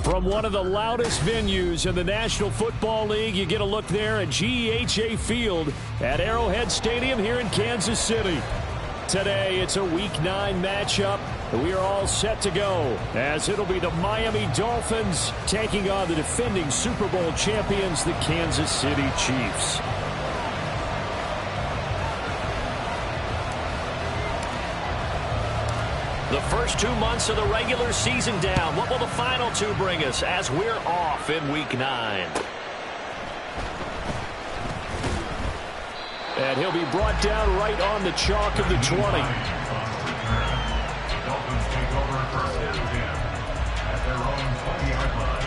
From one of the loudest venues in the National Football League, you get a look there at GEHA Field at Arrowhead Stadium here in Kansas City. Today, it's a Week 9 matchup. We are all set to go, as it'll be the Miami Dolphins taking on the defending Super Bowl champions, the Kansas City Chiefs. The first 2 months of the regular season down. What will the final 2 bring us as we're off in Week 9? And he'll be brought down right on the chalk of the 20. Dolphins take over first and 10 at their own 20-yard line.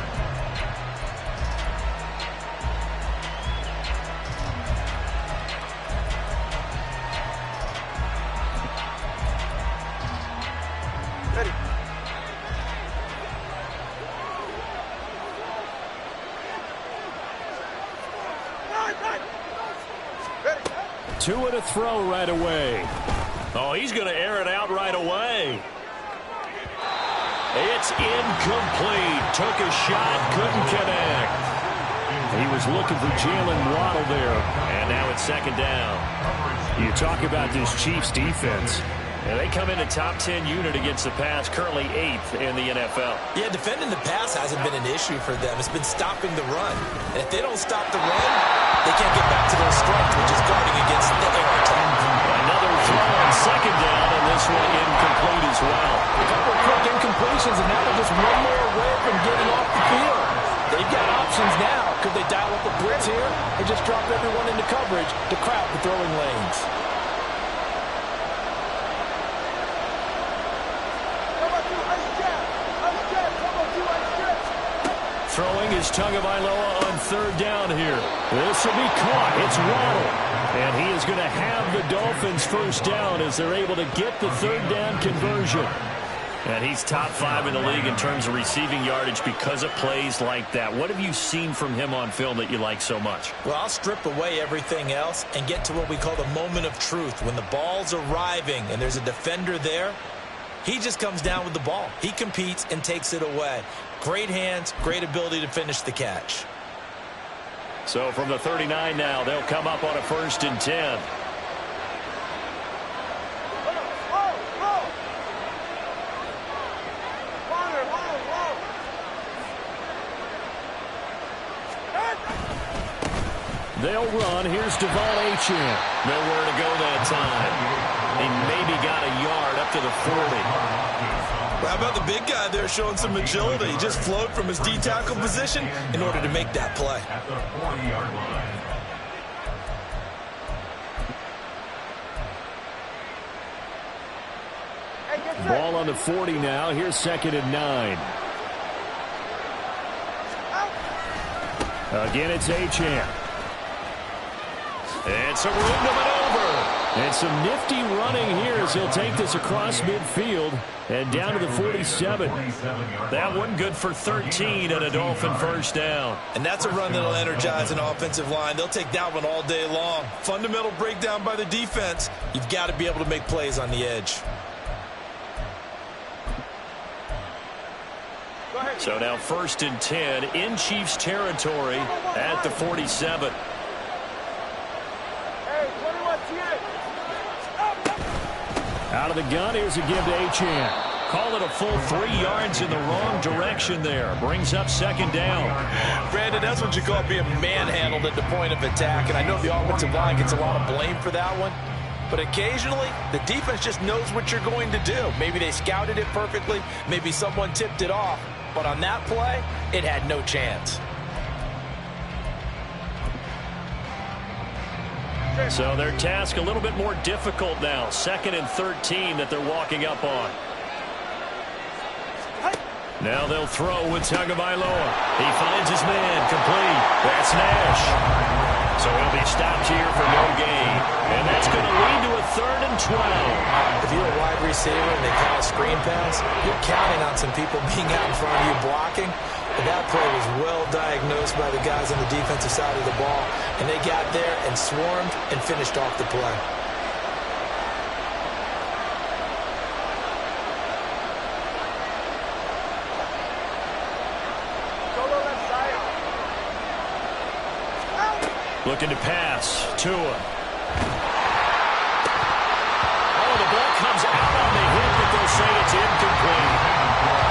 Ready. Two and a throw right away. Oh, he's going to air it out right away. It's incomplete. Took a shot, couldn't connect. He was looking for Jalen Waddle there. And now it's second down. You talk about this Chiefs defense. And they come in a top 10 unit against the pass, currently 8th in the NFL. Yeah, defending the pass hasn't been an issue for them. It's been stopping the run. And if they don't stop the run, they can't get back to their strength, which is guarding against the air attack. Another throw on second down, and this one incomplete as well. A couple of quick incompletions, and now they're just one more away from getting off the field. They've got options now. Could they dial up the blitz here and just drop everyone into coverage to crowd the throwing lanes? Throwing is Tagovailoa on third down here. This will be caught. It's Waddle. And he is going to have the Dolphins first down as they're able to get the third down conversion. And he's top 5 in the league in terms of receiving yardage because of plays like that. What have you seen from him on film that you like so much? Well, I'll strip away everything else and get to what we call the moment of truth. When the ball's arriving and there's a defender there, he just comes down with the ball. He competes and takes it away. Great hands, great ability to finish the catch. So from the 39 now, they'll come up on a 1st and 10. They'll run. Here's Devon Achane. Nowhere to go that time. He maybe got a yard up to the 40. How about the big guy there showing some agility? He just flowed from his D-tackle position in order to make that play. At the 40-yard line. Ball on the 40 now. Here's 2nd and 9. Again, it's Achane. And some room to maneuver. And some nifty running here as he'll take this across midfield and down to the 47. That one good for 13 and a Dolphin first down. And that's a run that'll energize an offensive line. They'll take that one all day long. Fundamental breakdown by the defense. You've got to be able to make plays on the edge. So now 1st and 10 in Chiefs territory at the 47. Out of the gun, here's a give to Achane. Call it a full 3 yards in the wrong direction there. Brings up 2nd down. Brandon, that's what you call being manhandled at the point of attack. And I know the offensive line gets a lot of blame for that one. But occasionally, the defense just knows what you're going to do. Maybe they scouted it perfectly. Maybe someone tipped it off. But on that play, it had no chance. So their task a little bit more difficult now. 2nd and 13 that they're walking up on. Now they'll throw with Tagovailoa. He finds his man. Complete. That's Nash. So he'll be stopped here for no gain. And that's going to lead to a 3rd and 12. If you're a wide receiver and they call a screen pass, you're counting on some people being out in front of you blocking. And that play was well diagnosed by the guys on the defensive side of the ball. And they got there and swarmed and finished off the play. Looking to pass. Tua. Oh, the ball comes out on the hit, but they'll say it's incomplete.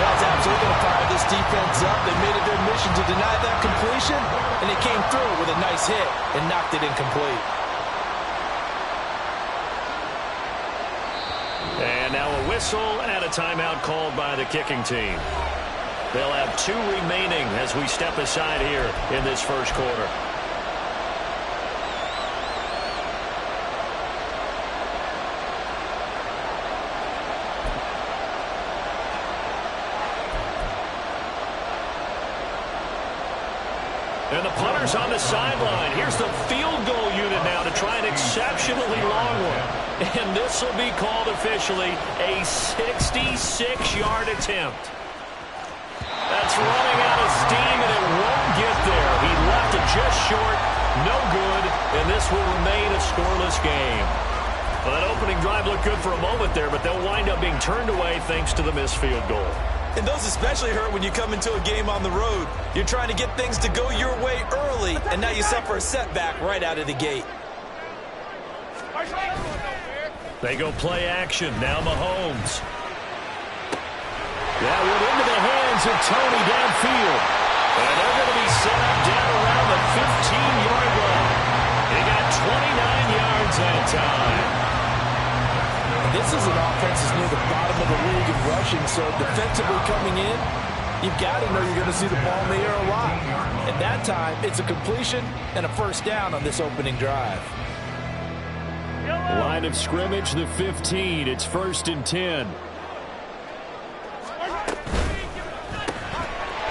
That's absolutely going to fire this defense up. They made it their mission to deny that completion, and they came through with a nice hit and knocked it incomplete. And now a whistle and a timeout called by the kicking team. They'll have 2 remaining as we step aside here in this first quarter. And the punter's on the sideline. Here's the field goal unit now to try an exceptionally long one. And this will be called officially a 66-yard attempt. That's running out of steam, and it won't get there. He left it just short, no good, and this will remain a scoreless game. Well, that opening drive looked good for a moment there, but they'll wind up being turned away thanks to the missed field goal. And those especially hurt when you come into a game on the road. You're trying to get things to go your way early, and now you suffer a setback right out of the gate. They go play action. Now Mahomes. That went into the hands of Tony downfield. And they're going to be set up down around the 15-yard line. They got 29 yards that time. This is an offense that's near the bottom of the league in rushing, so defensively coming in, you've got to know you're going to see the ball in the air a lot. And that time, it's a completion and a first down on this opening drive. Line of scrimmage, the 15. It's 1st and 10.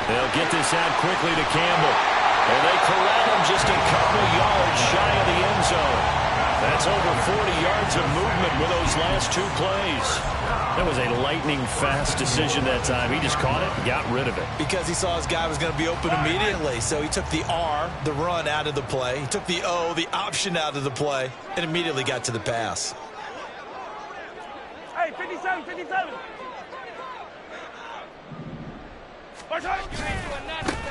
They'll get this out quickly to Campbell. And they corral him just a couple yards shy of the end zone. That's over 40 yards of movement with those last 2 plays. That was a lightning-fast decision that time. He just caught it and got rid of it. Because he saw his guy was going to be open immediately. So he took the R, the run, out of the play. He took the O, the option, out of the play, and immediately got to the pass. Hey, 57, 57.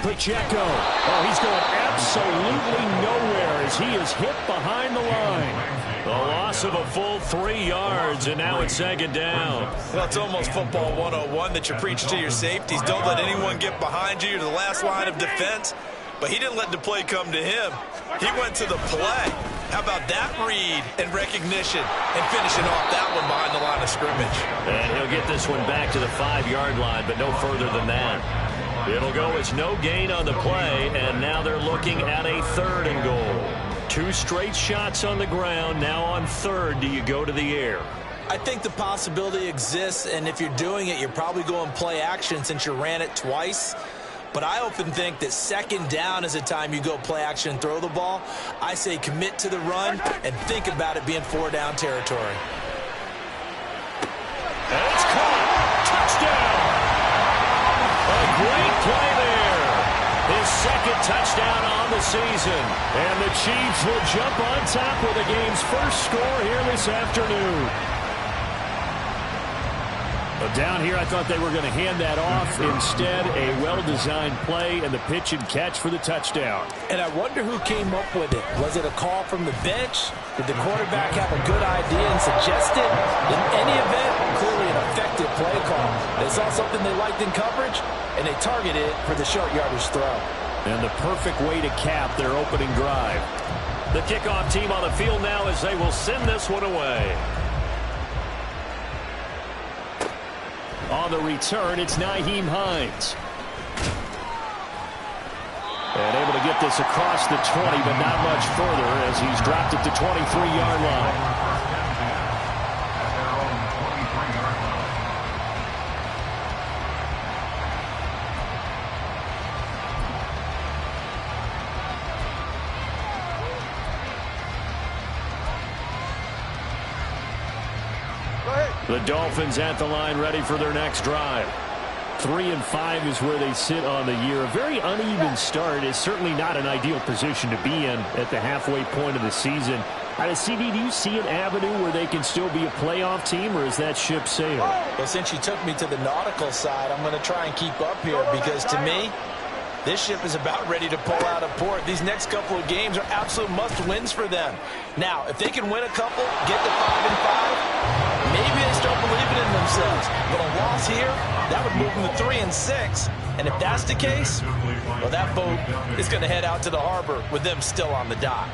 Pacheco. Oh, he's going absolutely nowhere as he is hit behind the line. The loss of a full 3 yards, and now it's 2nd down. Well, it's almost football 101 that you preach to your safeties. Don't let anyone get behind you. You're the last line of defense. But he didn't let the play come to him. He went to the play. How about that read and recognition and finishing off that one behind the line of scrimmage. And he'll get this one back to the 5-yard line, but no further than that. It'll go as no gain on the play, and now they're looking at a 3rd and goal. 2 straight shots on the ground. Now on 3rd, do you go to the air? I think the possibility exists, and if you're doing it, you're probably going play action since you ran it twice. But I often think that 2nd down is the time you go play action and throw the ball. I say commit to the run and think about it being 4-down territory. And it's caught. Touchdown. A great play there. His 2nd touchdown on the season. And the Chiefs will jump on top with the game's first score here this afternoon. But down here, I thought they were going to hand that off. Instead, a well-designed play and the pitch and catch for the touchdown. And I wonder who came up with it. Was it a call from the bench? Did the quarterback have a good idea and suggest it? In any event, clearly an effective play call. They saw something they liked in coverage, and they targeted it for the short yardage throw. And the perfect way to cap their opening drive. The kickoff team on the field now as they will send this one away. On the return, it's Nyheim Hines. And able to get this across the 20, but not much further as he's dropped at the 23-yard line. The Dolphins at the line ready for their next drive. 3-5 is where they sit on the year. A very uneven start is certainly not an ideal position to be in at the halfway point of the season. CD, do you see an avenue where they can still be a playoff team, or is that ship sailed? Well, since you took me to the nautical side, I'm going to try and keep up here because to me, This ship is about ready to pull out of port. These next couple of games are absolute must-wins for them. Now, if they can win a couple, get to 5-5, maybe they start believing in themselves. But a loss here, that would move them to 3-6. And if that's the case, well, that boat is going to head out to the harbor with them still on the dock.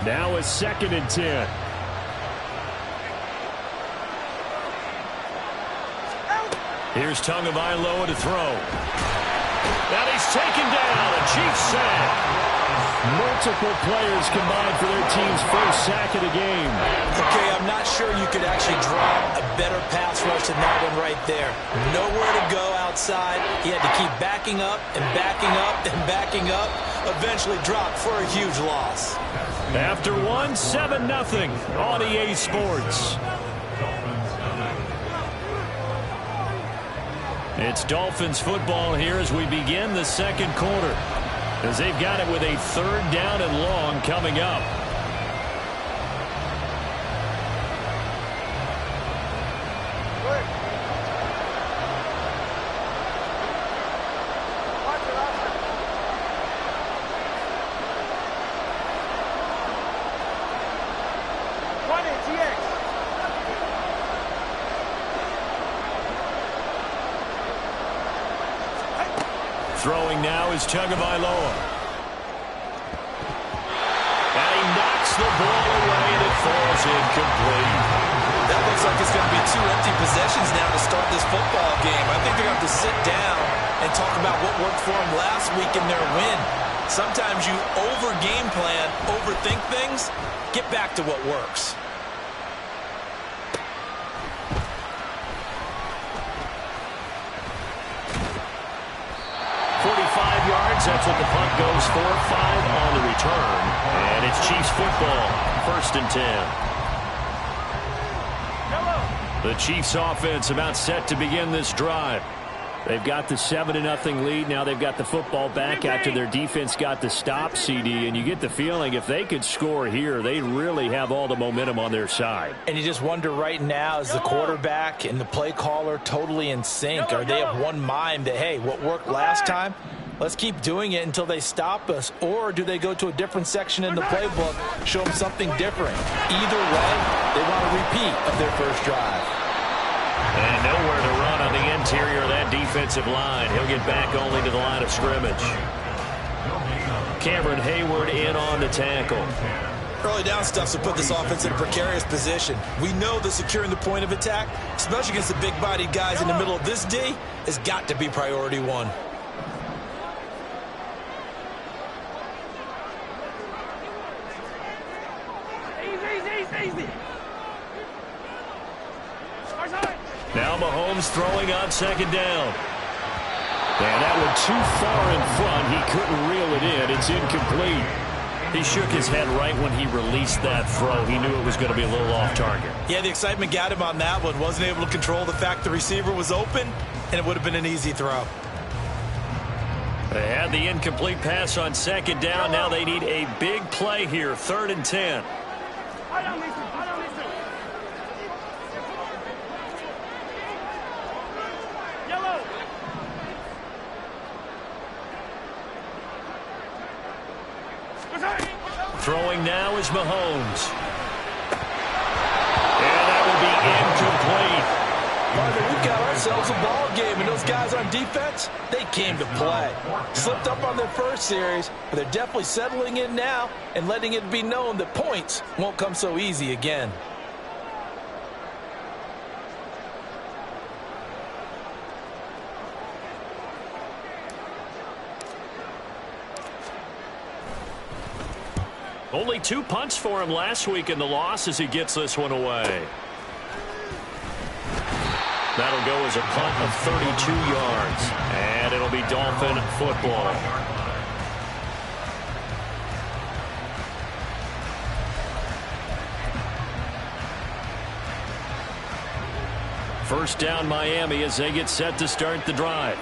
Now a 2nd and 10. Here's Tagovailoa to throw. And he's taken down. A Chiefs sack. Multiple players combined for their team's first sack of the game. Okay, I'm not sure you could actually draw a better pass rush than that one right there. Nowhere to go outside. He had to keep backing up and backing up and backing up. Eventually dropped for a huge loss. After one, 7-0 on EA Sports. It's Dolphins football here as we begin the second quarter, as they've got it with a 3rd down and long coming up. Throwing now is Tagovailoa. And he knocks the ball away, and it falls incomplete. That looks like it's going to be 2 empty possessions now to start this football game. I think they're going to have to sit down and talk about what worked for them last week in their win. Sometimes you over-game plan, overthink things, get back to what works. 45 yards, that's what the punt goes for. 5 on the return. And it's Chiefs football, 1st and 10. The Chiefs offense about set to begin this drive. They've got the 7-0 lead. Now they've got the football back after their defense got the stop, CD. And you get the feeling if they could score here, they really have all the momentum on their side. And you just wonder right now, is the quarterback and the play caller totally in sync? Are they of one mind that, hey, what worked last time, let's keep doing it until they stop us? Or do they go to a different section in the playbook, show them something different? Either way, they want a repeat of their first drive. And nowhere to run on the interior of that defensive line. He'll get back only to the line of scrimmage. Cameron Hayward in on the tackle. Early down stuff to put this offense in a precarious position. We know that securing the point of attack, especially against the big-bodied guys in the middle of this D, has got to be priority one. Now Mahomes throwing on 2nd down. And that one too far in front. He couldn't reel it in. It's incomplete. He shook his head right when he released that throw. He knew it was going to be a little off target. Yeah, the excitement got him on that one. Wasn't able to control the fact the receiver was open, and it would have been an easy throw. They had the incomplete pass on 2nd down. Now they need a big play here. 3rd and 10. Throwing now is Mahomes. And that will be incomplete. Partner, we've got ourselves a ball game, and those guys on defense, they came to play. Slipped up on their first series, but they're definitely settling in now and letting it be known that points won't come so easy again. Only 2 punts for him last week in the loss as he gets this one away. That'll go as a punt of 32 yards. And it'll be Dolphin football. First down Miami as they get set to start the drive.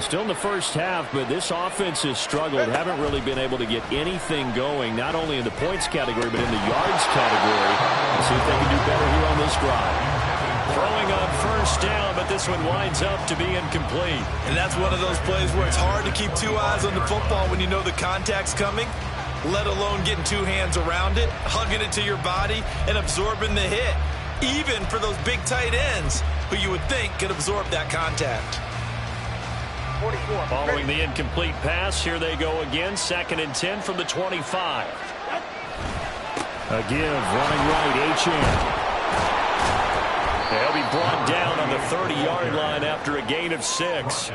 Still in the first half, but this offense has struggled. Haven't really been able to get anything going, not only in the points category, but in the yards category. Let's see if they can do better here on this drive. Throwing on first down, but this one winds up to be incomplete. And that's one of those plays where it's hard to keep two eyes on the football when you know the contact's coming, let alone getting two hands around it, hugging it to your body, and absorbing the hit, even for those big tight ends who you would think could absorb that contact. 44. Following the incomplete pass, here they go again, 2nd and 10 from the 25. A give, running right, Achane. They'll be brought down on the 30-yard line after a gain of 6.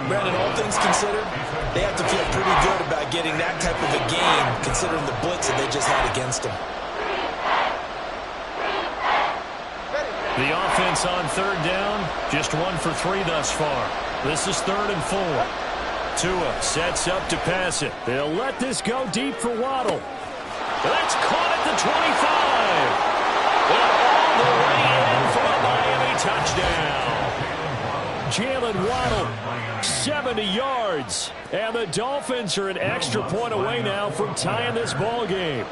Brandon, all things considered, they have to feel pretty good about getting that type of a gain, considering the blitz that they just had against them. The offense on 3rd down, just 1 for 3 thus far. This is 3rd and 4. Tua sets up to pass it. They'll let this go deep for Waddle. That's caught at the 25. And all the way in for a Miami touchdown. Jalen Waddle, 70 yards. And the Dolphins are an extra point away now from tying this ball game.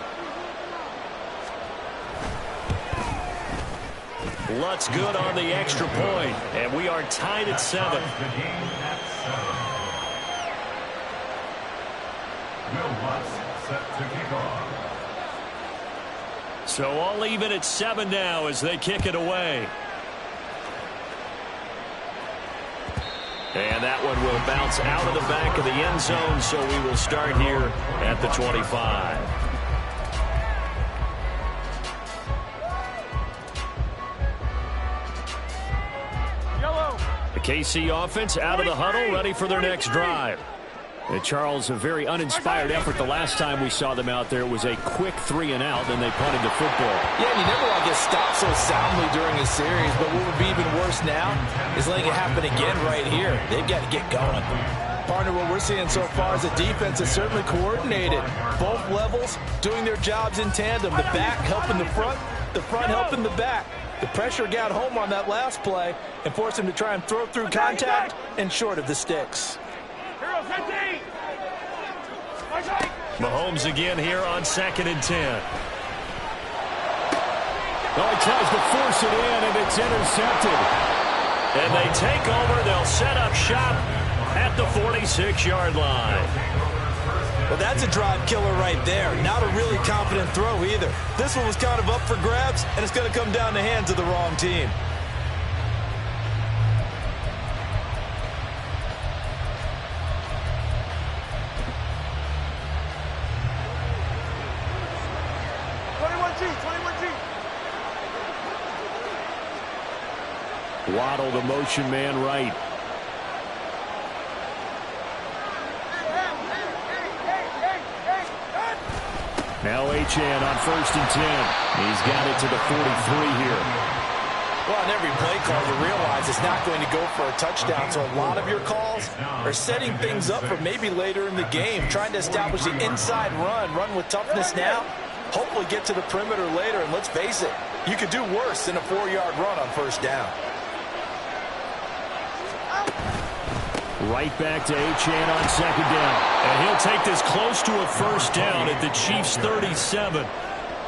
Lutz good on the extra point, and we are tied at 7. So all even at 7 now as they kick it away. And that one will bounce out of the back of the end zone, so we will start here at the 25. The KC offense out of the huddle, ready for their next drive. And Charles, a very uninspired effort the last time we saw them out there. It was a quick 3 and out, then they punted the football. Yeah, and you never want to get stopped so soundly during a series, but what would be even worse now is letting it happen again right here. They've got to get going. Partner, what we're seeing so far is the defense is certainly coordinated. Both levels doing their jobs in tandem. The back helping the front helping the back. The pressure got home on that last play and forced him to try and throw through contact and short of the sticks. Mahomes again here on 2nd and 10. Oh, he tries to force it in, and it's intercepted. And they take over. They'll set up shop at the 46-yard line. Well, that's a drive killer right there. Not a really confident throw either. This one was kind of up for grabs, and it's going to come down the hands of the wrong team. Waddle, the motion man, right. Now Achane on 1st and 10. He's got it to the 43 here. Well, on every play call, you realize it's not going to go for a touchdown. So a lot of your calls are setting things up for maybe later in the game, trying to establish the inside run with toughness now, hopefully get to the perimeter later. And let's face it, you could do worse than a 4-yard run on 1st down. Right back to Achane on 2nd down. And he'll take this close to a 1st down at the Chiefs' 37.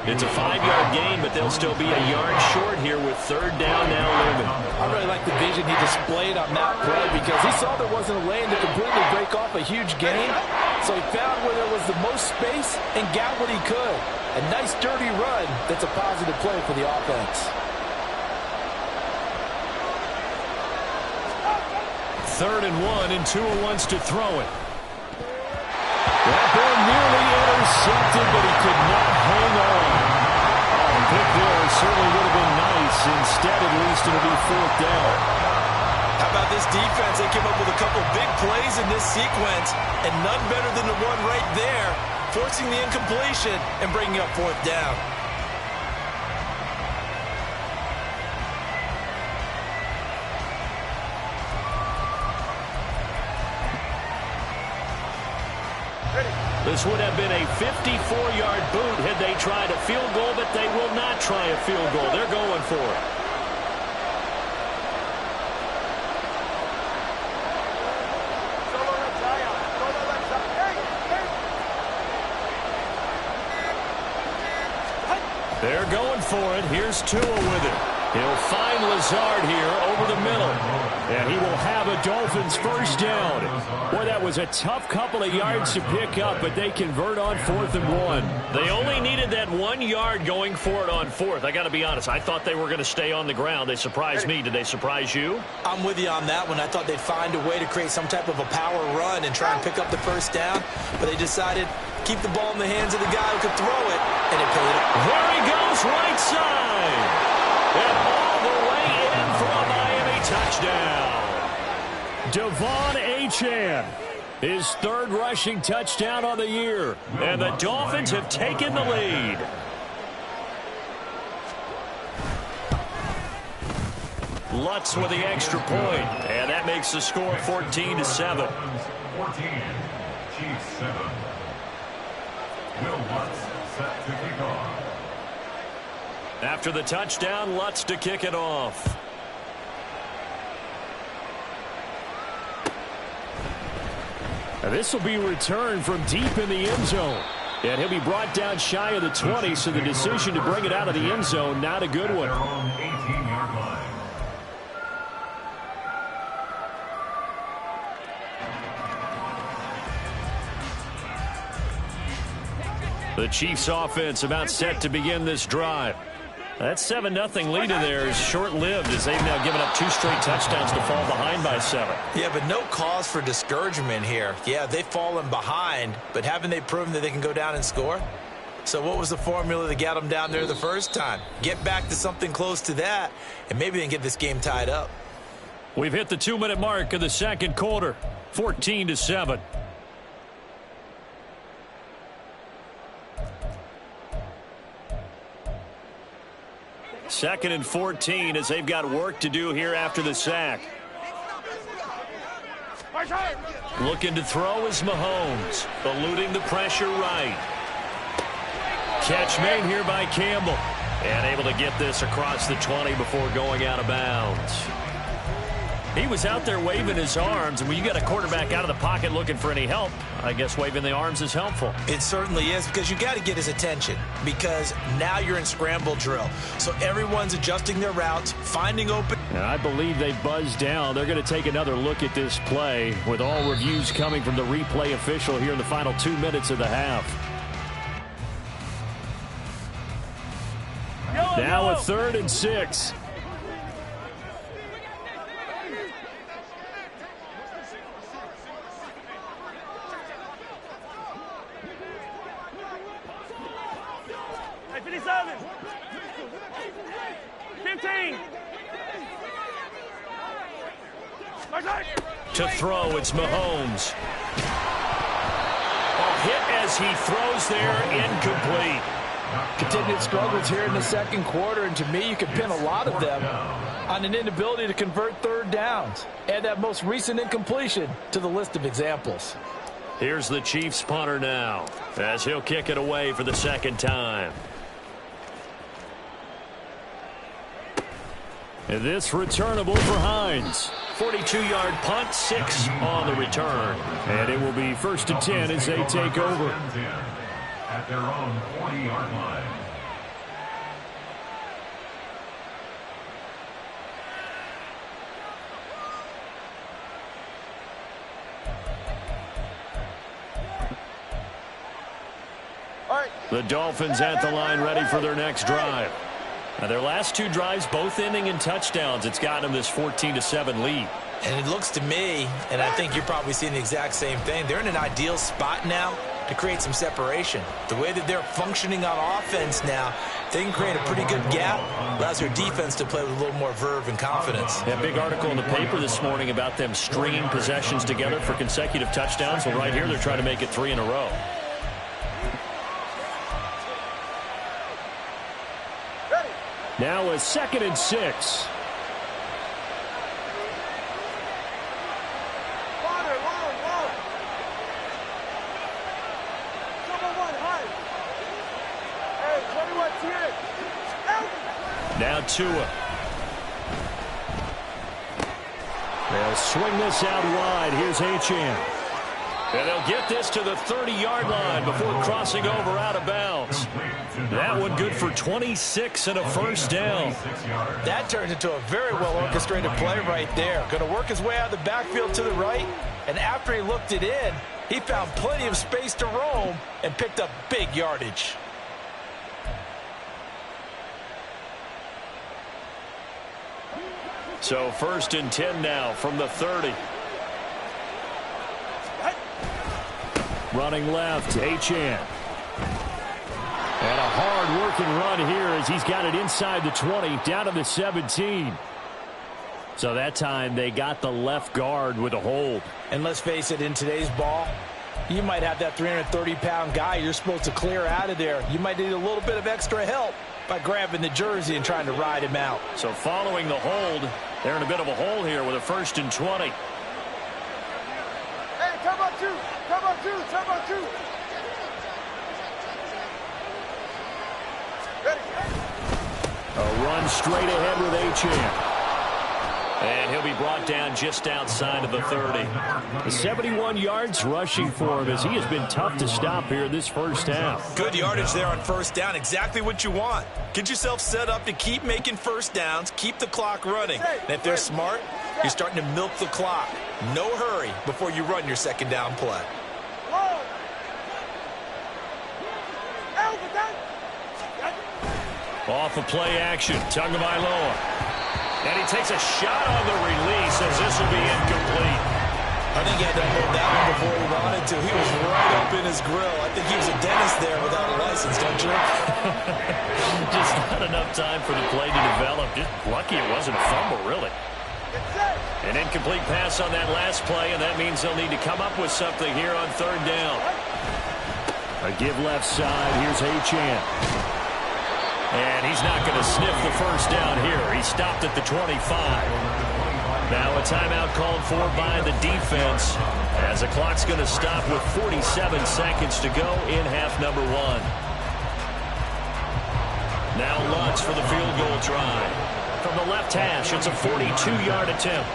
It's a 5-yard gain, but they'll still be a yard short here with 3rd down now looming. I really like the vision he displayed on that play because he saw there wasn't a lane to completely break off a huge gain. So he found where there was the most space and got what he could. A nice dirty run that's a positive play for the offense. 3rd and 1, and Tua wants to throw it. That ball nearly intercepted, but he could not hang on. A pick there certainly would have been nice. Instead, at least, it'll be 4th down. How about this defense? They came up with a couple big plays in this sequence, and none better than the one right there, forcing the incompletion and bringing up 4th down. This would have been a 54-yard boot had they tried a field goal, but they will not try a field goal. They're going for it. They're going for it. Here's Tua with it. He'll find Lazard here over the middle. And he will have a Dolphins first down. Boy, that was a tough couple of yards to pick up, but they convert on 4th and 1. They only needed that 1 yard going for it on 4th. I got to be honest. I thought they were going to stay on the ground. They surprised me. Did they surprise you? I'm with you on that one. I thought they'd find a way to create some type of a power run and try and pick up the first down, but they decided keep the ball in the hands of the guy who could throw it, and it paid off. There he goes, right side. And all the way in for a Miami touchdown. Devon Achane, his 3rd rushing touchdown on the year. And the Dolphins have taken the lead. Lutz with the extra point, and that makes the score 14-7. 14, Chiefs 7. Will Lutz set to kick off. After the touchdown, Lutz to kick it off. Now this will be returned from deep in the end zone. And he'll be brought down shy of the 20, so the decision to bring it out of the end zone, not a good one. Their own 18-yard line. The Chiefs offense about set to begin this drive. That 7-0 lead in there is short-lived as they've now given up 2 straight touchdowns to fall behind by 7. Yeah, but no cause for discouragement here. Yeah, they've fallen behind, but haven't they proven that they can go down and score? So what was the formula that got them down there the first time? Get back to something close to that, and maybe they can get this game tied up. We've hit the 2-minute mark of the second quarter, 14-7. Second and 14 as they've got work to do here after the sack. Looking to throw is Mahomes, eluding the pressure right. Catch made here by Campbell, and able to get this across the 20 before going out of bounds. He was out there waving his arms, and when you got a quarterback out of the pocket looking for any help, I guess waving the arms is helpful. It certainly is, because you got to get his attention, because now you're in scramble drill. So everyone's adjusting their routes, finding open. And I believe they buzzed down. They're going to take another look at this play with all reviews coming from the replay official here in the final 2 minutes of the half. Now a 3rd and 6. To throw, it's Mahomes. A hit as he throws there, incomplete. Continued struggles here in the second quarter, and to me, you can pin a lot of them on an inability to convert 3rd downs. Add that most recent incompletion to the list of examples. Here's the Chiefs punter now, as he'll kick it away for the 2nd time. And this returnable for Hines. 42-yard punt, 6 on the return. And it will be 1st and 10 as they take over. At their own 40-yard line. The Dolphins at the line ready for their next drive. Now their last 2 drives both ending in touchdowns. It's gotten them this 14-7 lead. And it looks to me, and I think you're probably seeing the exact same thing, they're in an ideal spot now to create some separation. The way that they're functioning on offense now, they can create a pretty good gap, allows their defense to play with a little more verve and confidence. That big article in the paper this morning about them stringing possessions together for consecutive touchdowns. Well, right here they're trying to make it 3 in a row. Now a 2nd and 6. Now Tua. They'll swing this out wide. Here's Achane. And they'll get this to the 30-yard line before crossing over out of bounds. That one good for 26 and a first down. That turns into a very well-orchestrated play right there. Going to work his way out of the backfield to the right, and after he looked it in, he found plenty of space to roam and picked up big yardage. So 1st and 10 now from the 30. Running left, Achane. And a hard-working run here as he's got it inside the 20, down to the 17. So that time they got the left guard with a hold. And let's face it, in today's ball, you might have that 330-pound guy you're supposed to clear out of there. You might need a little bit of extra help by grabbing the jersey and trying to ride him out. So following the hold, they're in a bit of a hole here with a 1st and 20. Hey, come on, two. Come on, two. Come on, two. Ready. A run straight ahead with Achane. And he'll be brought down just outside of the 30. The 71 yards rushing for him as he has been tough to stop here in this first half. Good yardage there on first down. Exactly what you want. Get yourself set up to keep making first downs, keep the clock running. And if they're smart, you're starting to milk the clock. No hurry before you run your second down play. Off of play action, Tagovailoa. And he takes a shot on the release as this will be incomplete. I think he had to hold that one before he wanted to. He was right up in his grill. I think he was a dentist there without a license, don't you? Just not enough time for the play to develop. Just lucky it wasn't a fumble, really. An incomplete pass on that last play, and that means they'll need to come up with something here on 3rd down. A give left side. Here's Achane. And he's not going to sniff the first down here. He stopped at the 25. Now a timeout called for by the defense as the clock's going to stop with 47 seconds to go in half number 1. Now Lutz for the field goal try. From the left hash, it's a 42-yard attempt.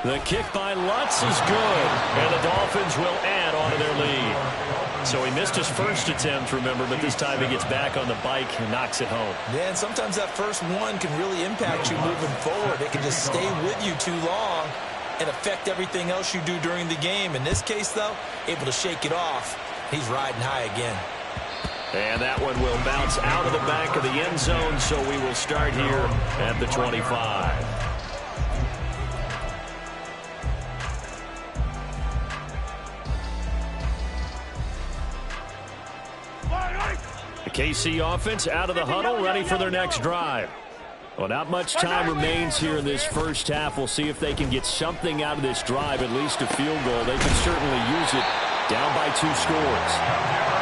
The kick by Lutz is good, and the Dolphins will add on to their lead. So he missed his first attempt, remember, but this time he gets back on the bike and knocks it home. Yeah, and sometimes that first one can really impact you moving forward. It can just stay with you too long and affect everything else you do during the game. In this case, though, able to shake it off. He's riding high again. And that one will bounce out of the back of the end zone, so we will start here at the 25. The KC offense out of the huddle, ready for their next drive. Well, not much time remains here in this first half. We'll see if they can get something out of this drive, at least a field goal. They can certainly use it down by 2 scores.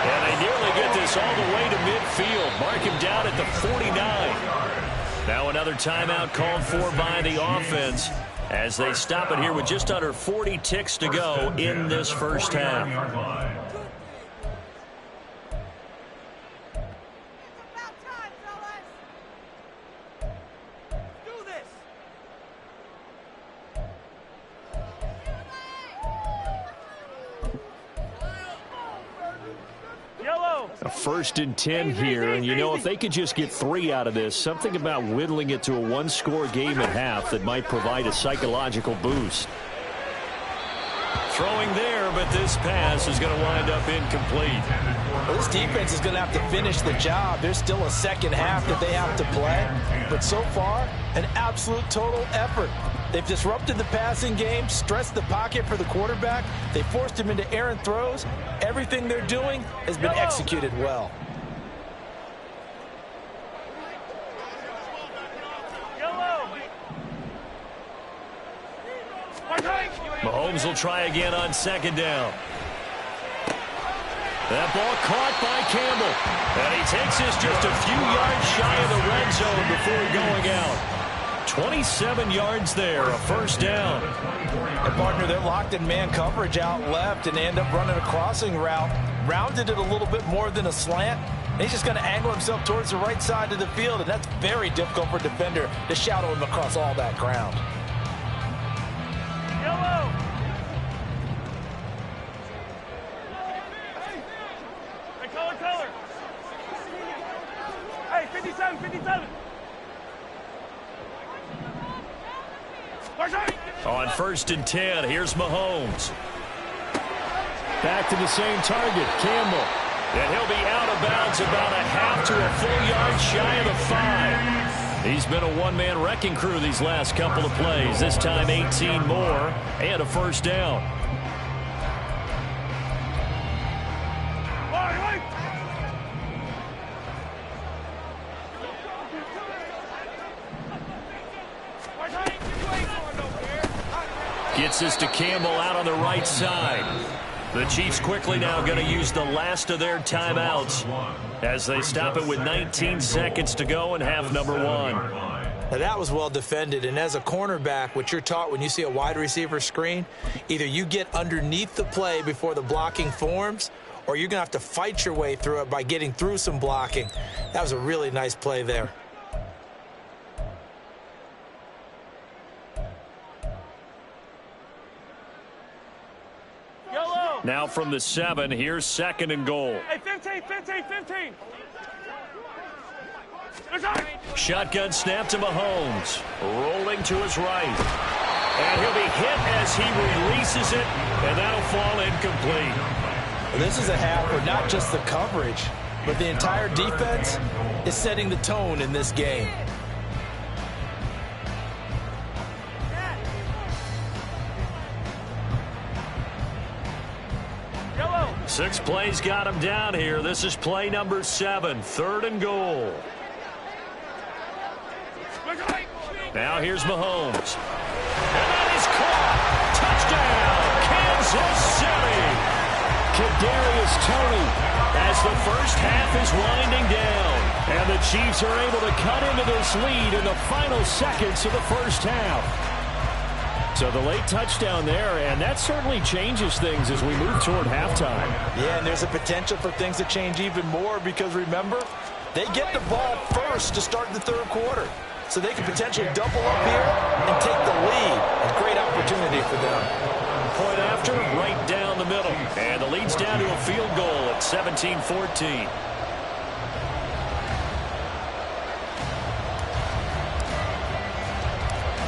And they nearly get this all the way to midfield. Mark him down at the 49. Now another timeout called for by the offense as they stop it here with just under 40 ticks to go in this first half. A 1st and 10 here, and you know, if they could just get 3 out of this, something about whittling it to a 1-score game at half that might provide a psychological boost. Throwing there, but this pass is going to wind up incomplete. Well, this defense is going to have to finish the job. There's still a second half that they have to play, but so far, an absolute total effort. They've disrupted the passing game, stressed the pocket for the quarterback. They forced him into errant throws. Everything they're doing has been executed well. Mahomes will try again on 2nd down. That ball caught by Campbell. And he takes this just a few yards shy of the red zone before going out. 27 yards there, a first down. And partner, they're locked in man coverage out left, and they end up running a crossing route. Rounded it a little bit more than a slant. And he's just going to angle himself towards the right side of the field, and that's very difficult for a defender to shadow him across all that ground. 57, 57. On 1st and 10, here's Mahomes. Back to the same target, Campbell. And he'll be out of bounds about a half to a full yard shy of the 5. He's been a one-man wrecking crew these last couple of plays. This time 18 more and a first down. Gets this to Campbell out on the right side. The Chiefs quickly now going to use the last of their timeouts as they stop it with 19 seconds to go in half number 1. Now that was well defended, and as a cornerback, what you're taught when you see a wide receiver screen, either you get underneath the play before the blocking forms, or you're going to have to fight your way through it by getting through some blocking. That was a really nice play there. Now from the 7, here's 2nd and goal. Hey, 15, 15, 15. Shotgun snap to Mahomes. Rolling to his right. And he'll be hit as he releases it, and that'll fall incomplete. This is a half where not just the coverage, but the entire defense is setting the tone in this game. Six plays got him down here. This is play number 7, 3rd and goal. Now here's Mahomes. And that is caught. Touchdown, Kansas City. Kadarius Toney as the first half is winding down. And the Chiefs are able to cut into this lead in the final seconds of the first half. So the late touchdown there, and that certainly changes things as we move toward halftime. Yeah, and there's a potential for things to change even more because, remember, they get the ball first to start the 3rd quarter. So they can potentially double up here and take the lead. A great opportunity for them. Point after, right down the middle. And the lead's down to a field goal at 17-14.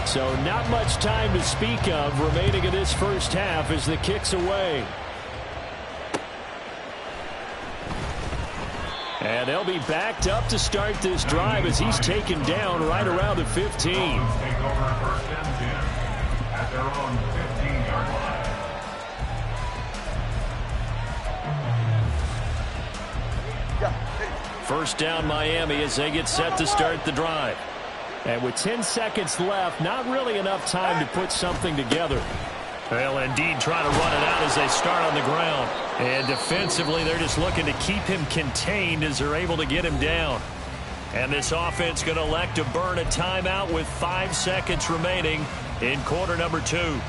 So not much time to speak of remaining in this first half as the kick's away. And they'll be backed up to start this drive as he's taken down right around the 15. Take over 1st and 10 at their own 15-yard line. First down Miami as they get set to start the drive. And with 10 seconds left, not really enough time to put something together. They'll indeed try to run it out as they start on the ground. And defensively, they're just looking to keep him contained as they're able to get him down. And this offense going to elect to burn a timeout with 5 seconds remaining in quarter number 2.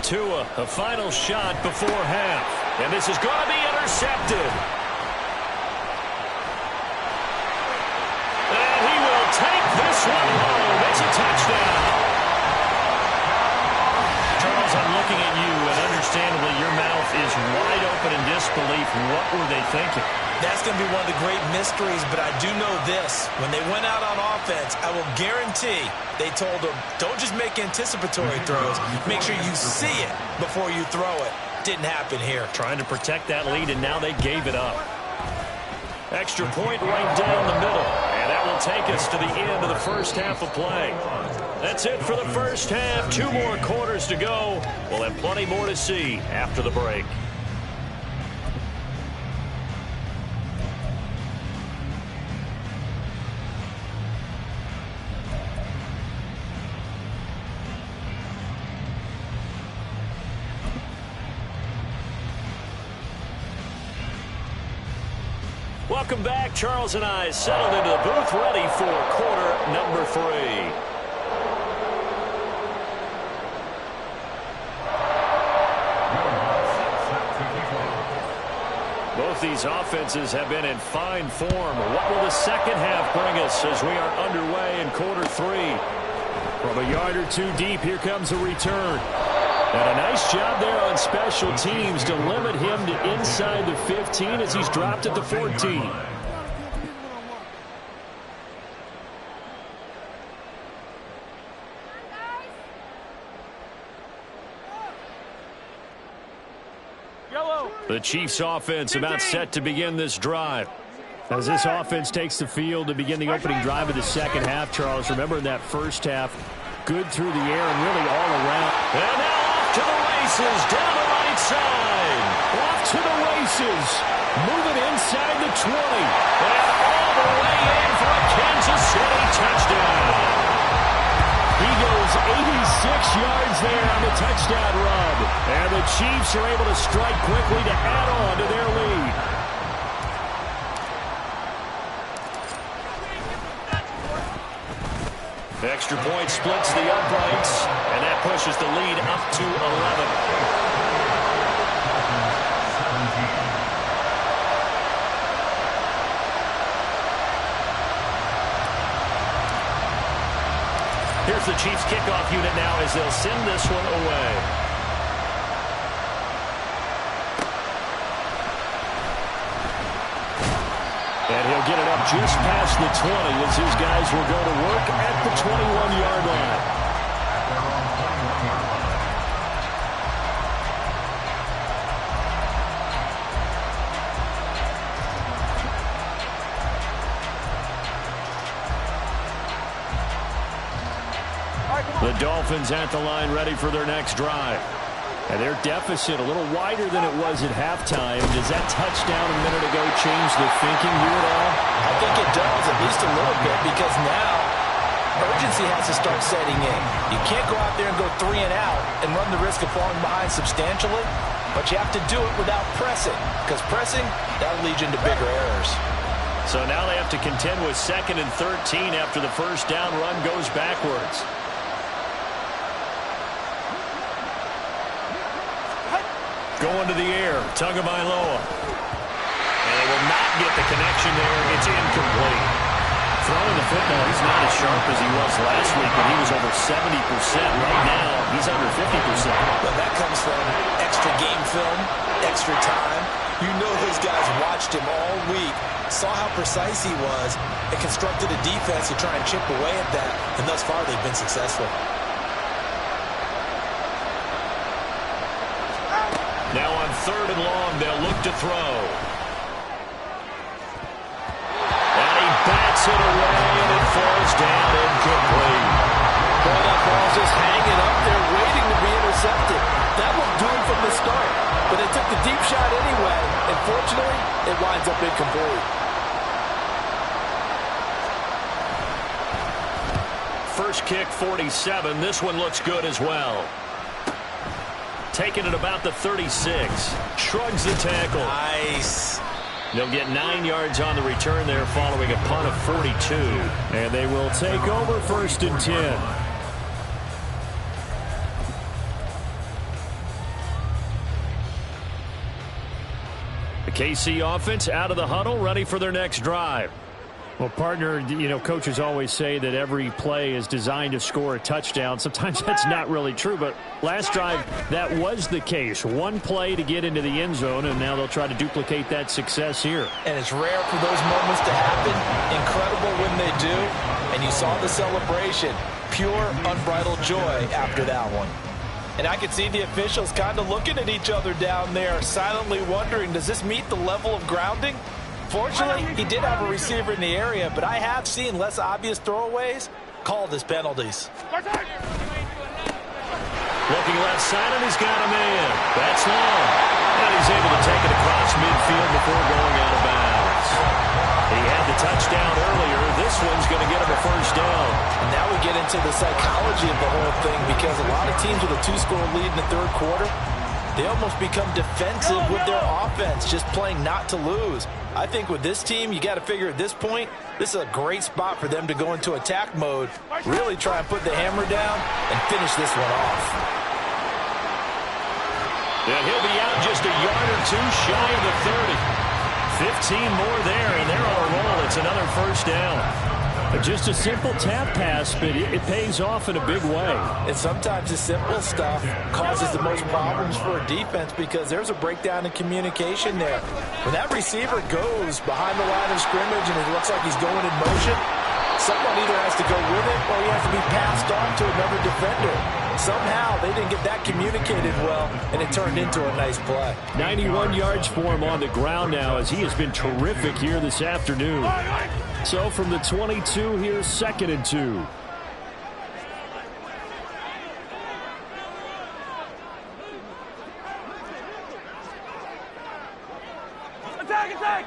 Tua, a final shot before half. And this is going to be intercepted. And he will take this one home. It's a touchdown. Charles, I'm looking at you, and understandably your mouth is wide open in disbelief. What were they thinking? That's going to be one of the great mysteries, but I do know this. When they went out on offense, I will guarantee they told them, don't just make anticipatory throws. Make sure you see it before you throw it. Didn't happen here. Trying to protect that lead, and now they gave it up. Extra point right down the middle. And that will take us to the end of the first half of play. That's it for the first half. 2 more quarters to go. We'll have plenty more to see after the break. Welcome back. Charles and I settled into the booth, ready for quarter number 3. Both these offenses have been in fine form. What will the second half bring us as we are underway in quarter 3? From a yard or two deep, here comes a return. And a nice job there on special teams to limit him to inside the 15 as he's dropped at the 14. The Chiefs offense about set to begin this drive. As this offense takes the field to begin the opening drive of the second half, Charles, remember in that first half, good through the air and really all around. And now off to the races, down the right side. Off to the races, moving inside the 20. And all the way in for a Kansas City touchdown. He goes 86 yards there on the touchdown run. And the Chiefs are able to strike quickly to add on to their lead. Extra point splits the uprights, and that pushes the lead up to 11. Here's the Chiefs kickoff unit now as they'll send this one away. And he'll get it up just past the 20 as his guys will go to work at the 21-yard line. The Dolphins at the line ready for their next drive. And their deficit a little wider than it was at halftime. Does that touchdown a minute ago change the thinking here at all? I think it does, at least a little bit, because now urgency has to start setting in. You can't go out there and go 3 and out and run the risk of falling behind substantially, but you have to do it without pressing, because pressing, that'll lead you into bigger errors. So now they have to contend with 2nd and 13 after the first down run goes backwards. Going to the air, Tagovailoa. And they will not get the connection there. It's incomplete. Throwing the football, he's not as sharp as he was last week, but he was over 70%. Right now, he's under 50%. But that comes from extra game film, extra time. You know those guys watched him all week, saw how precise he was, and constructed a defense to try and chip away at that, and thus far they've been successful. Now on 3rd and long, they'll look to throw. And he bats it away, and it falls down incomplete. Boy, that ball's just hanging up there, waiting to be intercepted. That looked doomed from the start, but they took the deep shot anyway, and fortunately, it winds up incomplete. First kick, 47. This one looks good as well. Taking it about the 36. Shrugs the tackle. Nice. They'll get 9 yards on the return there following a punt of 42. And they will take over 1st and 10. The KC offense out of the huddle, ready for their next drive. Well, partner, you know, coaches always say that every play is designed to score a touchdown. Sometimes that's not really true, but last drive, that was the case. One play to get into the end zone, and now they'll try to duplicate that success here. And it's rare for those moments to happen. Incredible when they do. And you saw the celebration. Pure, unbridled joy after that one. And I could see the officials kind of looking at each other down there, silently wondering, does this meet the level of grounding? Fortunately, he did have a receiver in the area, but I have seen less obvious throwaways called as penalties. Looking left side, and he's got a man. That's long. And he's able to take it across midfield before going out of bounds. He had the touchdown earlier. This one's going to get him a first down. And now we get into the psychology of the whole thing, because a lot of teams with a 2-score lead in the 3rd quarter, they almost become defensive with their offense, just playing not to lose. I think with this team, you got to figure at this point, this is a great spot for them to go into attack mode, really try and put the hammer down and finish this one off. And he'll be out just a yard or two shy of the 30. 15 more there, and they're on a roll. It's another first down. Just a simple tap pass, but it pays off in a big way. And sometimes the simple stuff causes the most problems for a defense because there's a breakdown in communication there. When that receiver goes behind the line of scrimmage and it looks like he's going in motion, someone either has to go with it or he has to be passed on to another defender. Somehow they didn't get that communicated well, and it turned into a nice play. 91 yards for him on the ground now as he has been terrific here this afternoon. So from the 22 here, 2nd and 2. Attack, attack!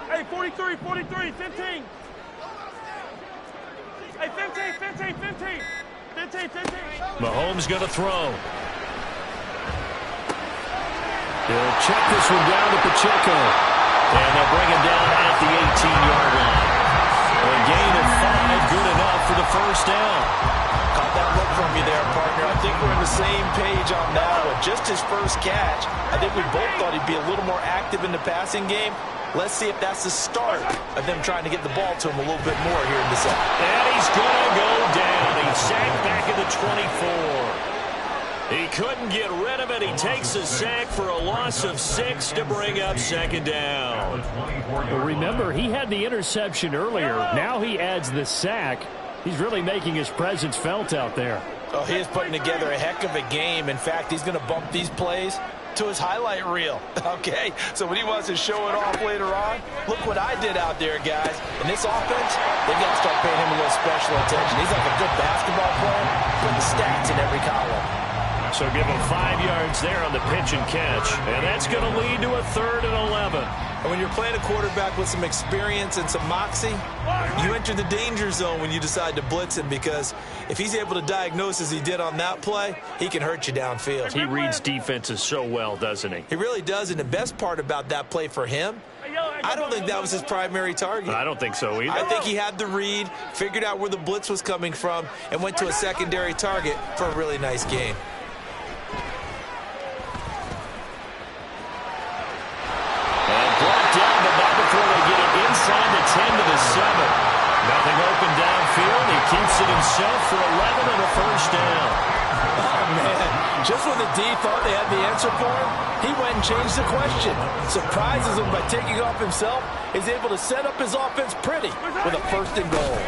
Hey, 43, 43, 15. Hey, 15, 15, 15. 15, 15. Mahomes going to throw. He'll check this one down to Pacheco. And they'll bring him down at the 18-yard line. A gain of 5, good enough for the first down. Caught that look from you there, partner. I think we're on the same page on that one. Just his first catch. I think we both thought he'd be a little more active in the passing game. Let's see if that's the start of them trying to get the ball to him a little bit more here in the second. And he's going to go down. He's sacked back at the 24. He couldn't get rid of it. He takes a sack for a loss of 6 to bring up 2nd down. Well, remember, he had the interception earlier. Now he adds the sack. He's really making his presence felt out there. Oh, he is putting together a heck of a game. In fact, he's going to bump these plays to his highlight reel. Okay, so when he wants to show it off later on, look what I did out there, guys. In this offense, they got to start paying him a little special attention. He's like a good basketball player, putting stats in every column. So give him 5 yards there on the pitch and catch. And that's going to lead to a 3rd and 11. And when you're playing a quarterback with some experience and some moxie, you enter the danger zone when you decide to blitz him, because if he's able to diagnose as he did on that play, he can hurt you downfield. He reads defenses so well, doesn't he? He really does, and the best part about that play for him, I don't think that was his primary target. I don't think so either. I think he had the read, figured out where the blitz was coming from, and went to a secondary target for a really nice game. Inside the 10 to the 7. Nothing open downfield. He keeps it himself for 11 and a first down. Oh, man. Just when the D thought they had the answer for him, he went and changed the question. Surprises him by taking off himself. He's able to set up his offense pretty with a 1st and goal.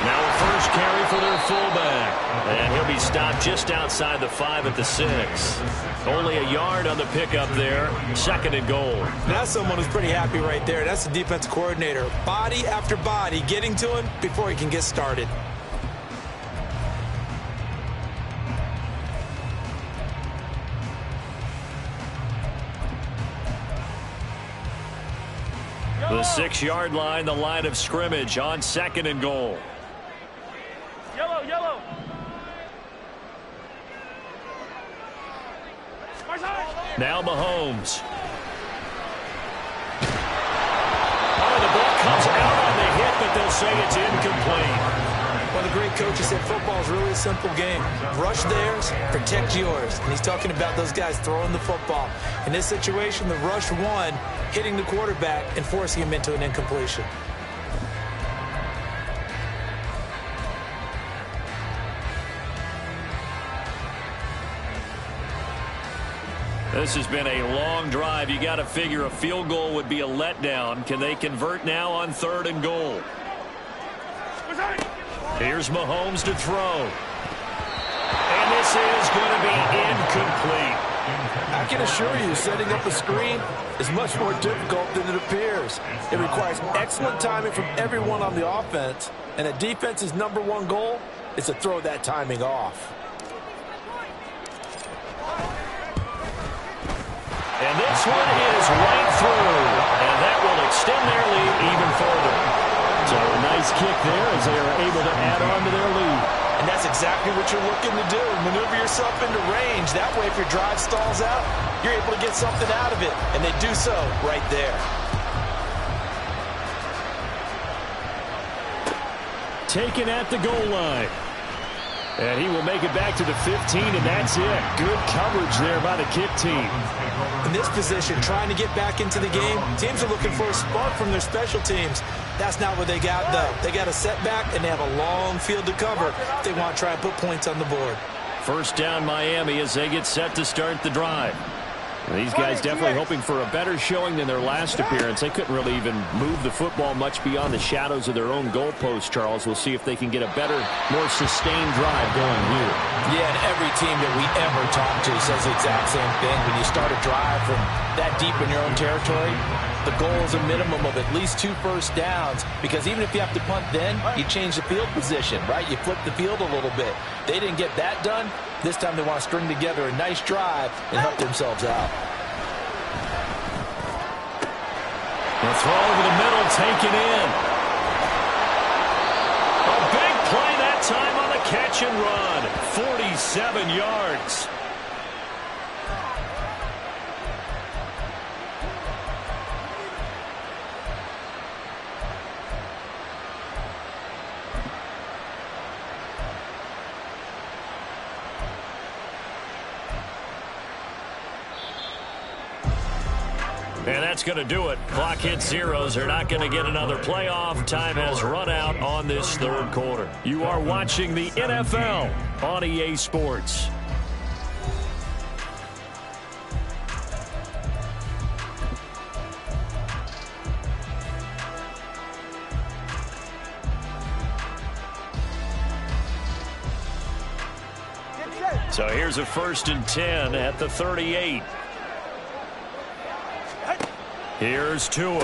Now a first carry for their fullback. And he'll be stopped just outside the 5 at the 6. Only a yard on the pickup there. 2nd and goal. That's someone who's pretty happy right there. That's the defense coordinator. Body after body getting to him before he can get started. The 6-yard line, the line of scrimmage on 2nd and goal. Yellow, yellow. Now Mahomes. Oh, the ball comes out on the hit, but they'll say it's incomplete. Well, the great coach has said football is really a simple game. Rush theirs, protect yours. And he's talking about those guys throwing the football. In this situation, the rush one, hitting the quarterback and forcing him into an incompletion. This has been a long drive. You got to figure a field goal would be a letdown. Can they convert now on 3rd and goal? Here's Mahomes to throw. And this is going to be incomplete. I can assure you, setting up a screen is much more difficult than it appears. It requires excellent timing from everyone on the offense, and a defense's #1 goal is to throw that timing off. And this one is right through, and that will extend their lead even further. So a nice kick there as they are able to add on to their lead. And that's exactly what you're looking to do. Maneuver yourself into range. That way, if your drive stalls out, you're able to get something out of it. And they do so right there. Taken at the goal line. And he will make it back to the 15, and that's it. Good coverage there by the kick team. In this position, trying to get back into the game, teams are looking for a spark from their special teams. That's not what they got, though. They got a setback, and they have a long field to cover if they want to try and put points on the board. First down, Miami, as they get set to start the drive. These guys definitely hoping for a better showing than their last appearance. They couldn't really even move the football much beyond the shadows of their own goalpost, Charles. We'll see if they can get a better, more sustained drive going here. Yeah, and every team that we ever talk to says the exact same thing. When you start a drive from that deep in your own territory, the goal is a minimum of at least 2 first downs, because even if you have to punt then, you change the field position, right? You flip the field a little bit. They didn't get that done. This time they want to string together a nice drive and help themselves out. The throw over the middle, taken in. A big play that time on the catch and run. 47 yards. And that's going to do it. Clock hits zeros. They're not going to get another playoff. Time has run out on this third quarter. You are watching the NFL on EA Sports. So here's a 1st and 10 at the 38. Here's Tua.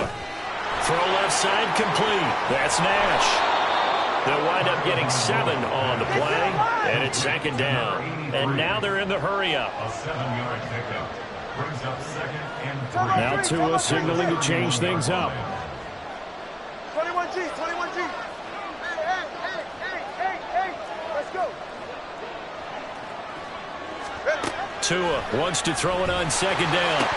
Throw left side complete. That's Nash. They'll wind up getting 7 on the play, and it's 2nd down. And now they're in the hurry-up. A 7-yard pickup brings up 2nd and 3. Now Tua signaling to change things up. 21G, 21G. Hey, let's go. Tua wants to throw it on 2nd down.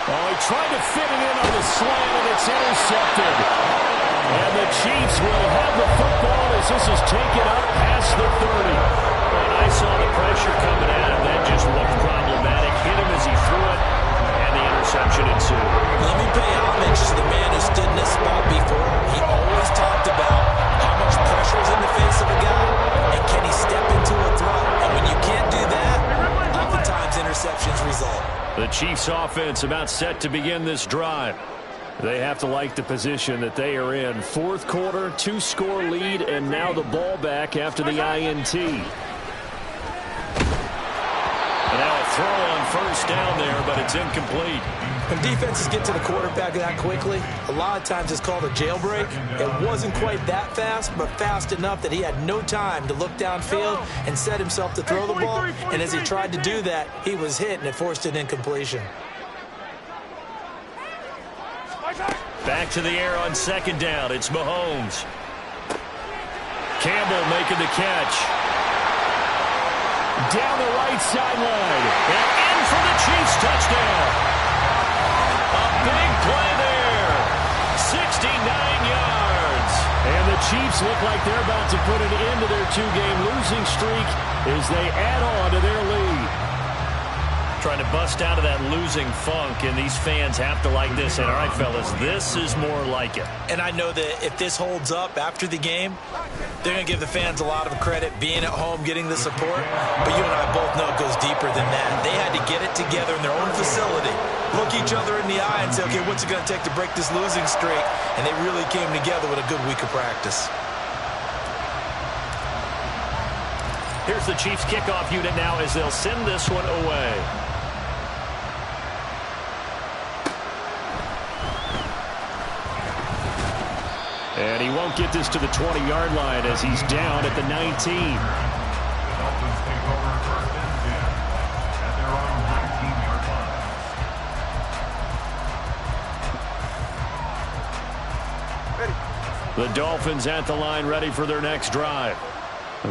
Oh, he tried to fit it in on the slant, and it's intercepted. And the Chiefs will have the football as this is taken up past the 30. And I saw the pressure coming at him. That just looked problematic. Hit him as he threw it, and the interception ensued. Let me pay homage to the man who stood in this spot before. He always talked about how much pressure is in the face of a guy, and can he step into a throw. And when you can't do that, oftentimes interceptions result. The Chiefs offense about set to begin this drive. They have to like the position that they are in. 4th quarter, 2-score lead, and now the ball back after the INT. And now a throw on 1st down there, but it's incomplete. When defenses get to the quarterback that quickly, a lot of times it's called a jailbreak. It wasn't quite that fast, but fast enough that he had no time to look downfield and set himself to throw the ball. And as he tried to do that, he was hit, and it forced an incompletion. Back to the air on 2nd down. It's Mahomes. Campbell making the catch. Down the right sideline. And in for the Chiefs touchdown. A big play there. 69 yards. And the Chiefs look like they're about to put an end to their 2-game losing streak as they add on to their lead. Trying to bust out of that losing funk, and these fans have to like this. And all right, fellas, this is more like it. And I know that if this holds up after the game, they're going to give the fans a lot of credit being at home, getting the support. But you and I both know it goes deeper than that. They had to get it together in their own facility, look each other in the eye and say, okay, what's it going to take to break this losing streak? And they really came together with a good week of practice. Here's the Chiefs kickoff unit now as they'll send this one away. And he won't get this to the 20-yard line as he's down at the 19. Dolphins take over 1st and 10 at their own 19-yard line. The Dolphins at the line ready for their next drive.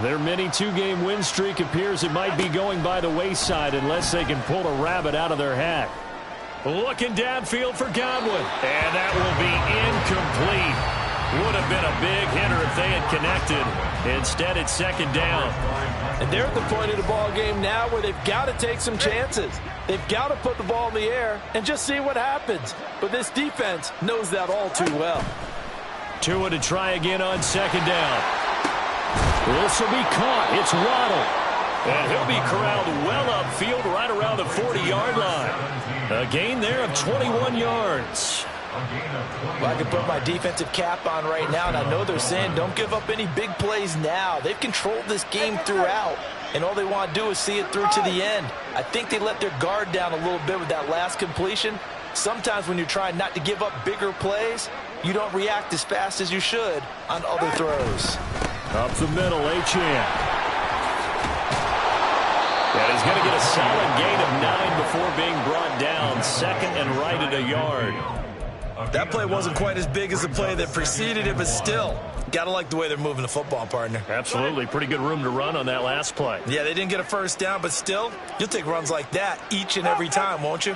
Their mini 2-game win streak appears it might be going by the wayside unless they can pull a rabbit out of their hat. Looking downfield for Godwin. And that will be incomplete. Would have been a big hitter if they had connected. Instead, it's second down. And they're at the point of the ball game now where they've got to take some chances. They've got to put the ball in the air and just see what happens. But this defense knows that all too well. Tua to try again on second down. This will be caught. It's Waddle. And he'll be corralled well upfield right around the 40-yard line. A gain there of 21 yards. Well, I can put my defensive cap on right now, and I know they're saying don't give up any big plays now. They've controlled this game throughout, and all they want to do is see it through to the end. I think they let their guard down a little bit with that last completion. Sometimes when you're trying not to give up bigger plays, you don't react as fast as you should on other throws. Up the middle, Achane. And he's going to get a solid gain of 9 before being brought down. Second and right at a yard. That play wasn't quite as big as the play that preceded it, but still, got to like the way they're moving the football, partner. Absolutely. Pretty good room to run on that last play. Yeah, they didn't get a first down, but still, you'll take runs like that each and every time, won't you?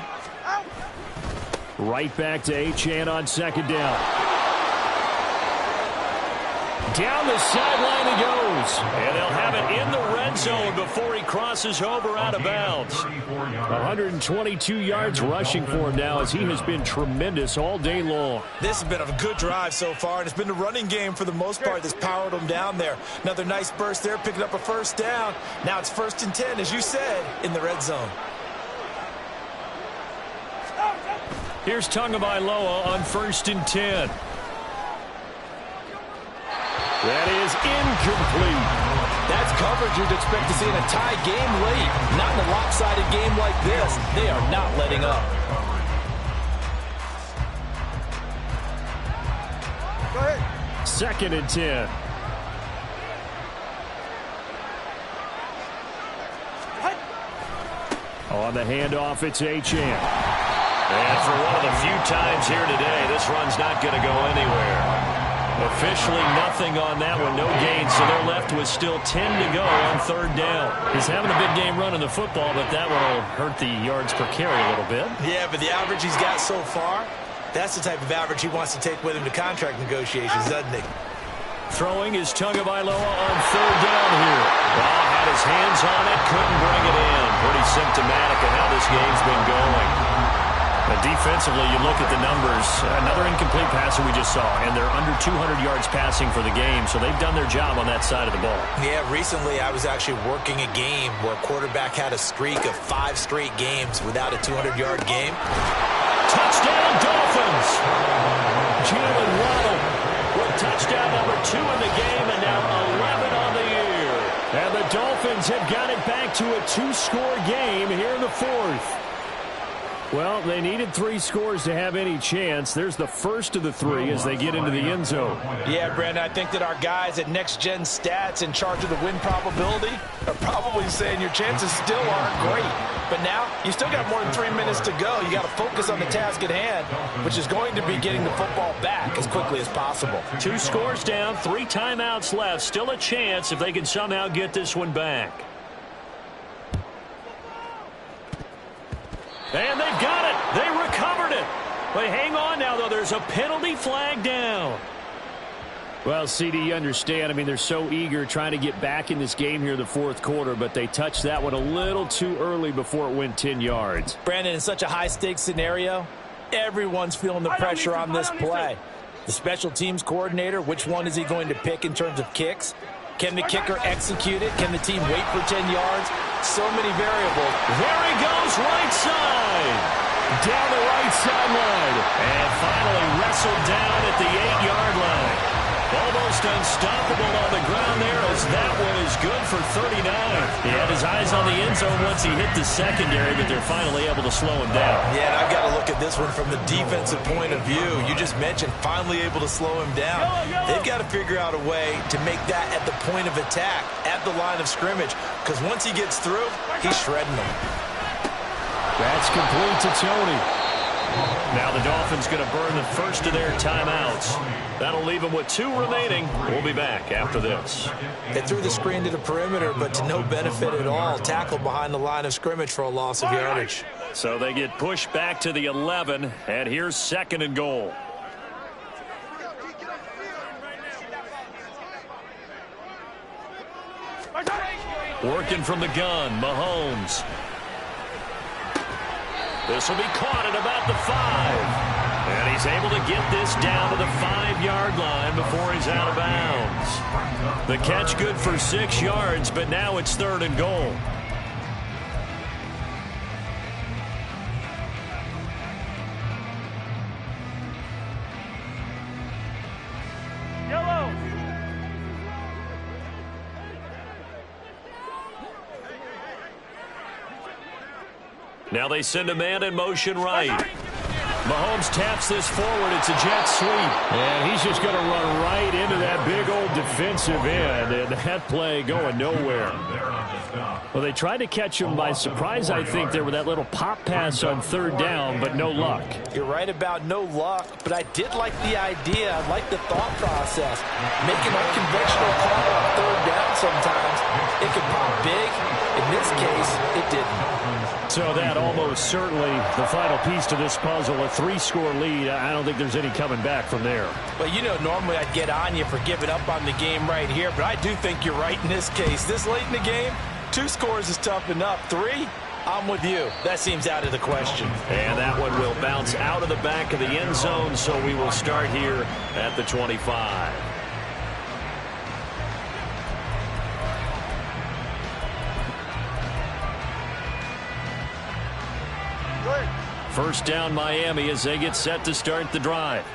Right back to Achane on second down. Down the sideline he goes. And they'll have it in the red zone before he crosses over out of bounds. 122 yards rushing for him now as he has been tremendous all day long. This has been a good drive so far, and it's been the running game for the most part that's powered them down there. Another nice burst there, picking up a first down. Now it's 1st and 10, as you said, in the red zone. Here's Tagovailoa on 1st and 10. That is incomplete. That's coverage you'd expect to see in a tie game late. Not in a lopsided game like this. They are not letting up. Go ahead. 2nd and 10. On the handoff, it's Achane. And for one of the few times here today, this run's not going to go anywhere. Officially nothing on that one, no gain, so they're left with still 10 to go on 3rd down. He's having a big game running the football, but that one will hurt the yards per carry a little bit. Yeah, but the average he's got so far, that's the type of average he wants to take with him to contract negotiations, doesn't he? Throwing is Tagovailoa on 3rd down here. Well, had his hands on it, couldn't bring it in. Pretty symptomatic of how this game's been going. But defensively, you look at the numbers. Another incomplete passer we just saw, and they're under 200 yards passing for the game, so they've done their job on that side of the ball. Yeah, recently I was actually working a game where a quarterback had a streak of 5 straight games without a 200-yard game. Touchdown, Dolphins! Jalen Waddle with touchdown number 2 in the game, and now 11 on the year. And the Dolphins have got it back to a 2-score game here in the 4th. Well, they needed 3 scores to have any chance. There's the first of the 3 as they get into the end zone. Yeah, Brandon, I think that our guys at Next Gen Stats in charge of the win probability are probably saying your chances still aren't great. But now, you still got more than 3 minutes to go. You got to focus on the task at hand, which is going to be getting the football back as quickly as possible. 2 scores down, 3 timeouts left. Still a chance if they can somehow get this one back. And they've got it. They recovered it. They hang on now, though. There's a penalty flag down. Well, CD, you understand. I mean, they're so eager trying to get back in this game here in the 4th quarter, but they touched that one a little too early before it went 10 yards. Brandon, in such a high-stakes scenario, everyone's feeling the pressure on this play. The special teams coordinator, which one is he going to pick in terms of kicks? Can the kicker execute it? Can the team wait for 10 yards? So many variables. There he goes, right side. Down the right sideline. And finally wrestled down at the 8-yard line. Almost unstoppable on the ground there as that one is good for 39. He had his eyes on the end zone once he hit the secondary, but they're finally able to slow him down. Yeah, and I've got to look at this one from the defensive point of view. You just mentioned finally able to slow him down. They've got to figure out a way to make that at the point of attack, at the line of scrimmage, because once he gets through, he's shredding them. That's complete to Tony. Now the Dolphins going to burn the first of their timeouts. That'll leave them with 2 remaining. We'll be back after this. They threw the screen to the perimeter, but to no benefit at all. Tackled behind the line of scrimmage for a loss of yardage. So they get pushed back to the 11, and here's 2nd and goal. Working from the gun, Mahomes. This will be caught at about the 5. And he's able to get this down to the 5-yard line before he's out of bounds. The catch good for 6 yards, but now it's 3rd and goal. Yellow. Now they send a man in motion right. Mahomes taps this forward. It's a jet sweep. And he's just going to run right into that big old defensive end. And that play going nowhere. Well, they tried to catch him by surprise, I think, there with that little pop pass on 3rd down, but no luck. You're right about no luck, but I did like the idea. I like the thought process. Make an unconventional call on 3rd down sometimes. It can pop big. In this case, it didn't. So that almost certainly the final piece to this puzzle, a 3-score lead. I don't think there's any coming back from there. Well, you know, normally I'd get on you for giving up on the game right here, but I do think you're right in this case. This late in the game, 2 scores is tough enough. 3, I'm with you. That seems out of the question. And that one will bounce out of the back of the end zone, so we will start here at the 25. First down Miami as they get set to start the drive.